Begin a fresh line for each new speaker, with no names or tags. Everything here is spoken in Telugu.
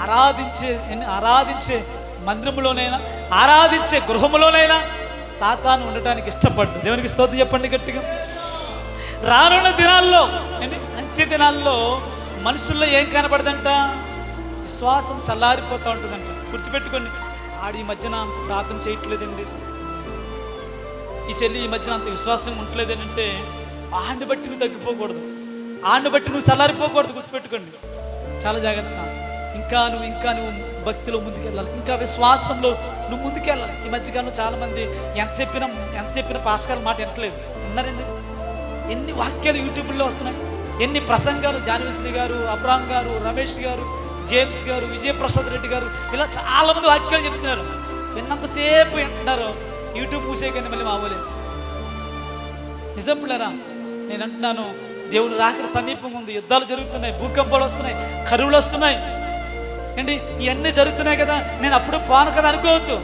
ఆరాధించే మందిరంలోనైనా, ఆరాధించే గృహంలోనైనా సాతాను ఉండటానికి ఇష్టపడ్డు. దేవునికి స్తోత్రం చెప్పండి గట్టిగా. రానున్న దినాల్లో, అంత్య దినాల్లో మనుషుల్లో ఏం కనపడదంట? విశ్వాసం చల్లారిపోతూ ఉంటుందంట. గుర్తుపెట్టుకోండి. ఈ మధ్యన అంత ప్రార్థన చేయట్లేదండి, ఈ చెల్లి ఈ మధ్యన అంత విశ్వాసం ఉండలేదని అంటే ఆడిని బట్టి నువ్వు తగ్గిపోకూడదు, ఆడిని బట్టి నువ్వు చల్లారిపోకూడదు. గుర్తుపెట్టుకోండి, చాలా జాగ్రత్త. ఇంకా నువ్వు భక్తిలో ముందుకెళ్ళాలి, ఇంకా విశ్వాసంలో నువ్వు ముందుకెళ్ళాలి. ఈ మధ్యకాలంలో చాలామంది ఎంత చెప్పిన పాస్టర్ గారి మాట వినట్లేదు. ఉన్నారండి, ఎన్ని వాక్యాలు యూట్యూబ్లో వస్తున్నాయి, ఎన్ని ప్రసంగాలు. జాన్విశ్రీ గారు, అబ్రాహం గారు, రమేష్ గారు, జేమ్స్ గారు, విజయప్రసాద్ రెడ్డి గారు, ఇలా చాలామంది వాక్యాలు చెప్తున్నారు. విన్నంతసేపు వింటున్నారు, యూట్యూబ్ మూసేయగానే మళ్ళీ మామూలేదు. నిజం పిల్లరా, నేను అంటున్నాను, దేవుని రాకడ సమీపంగా ఉంది. యుద్ధాలు జరుగుతున్నాయి, భూకంపాలు వస్తున్నాయి, కరువులు వస్తున్నాయి అండి. ఇవన్నీ జరుగుతున్నాయి కదా, నేను అప్పుడు పోను కదా అనుకోవద్దు.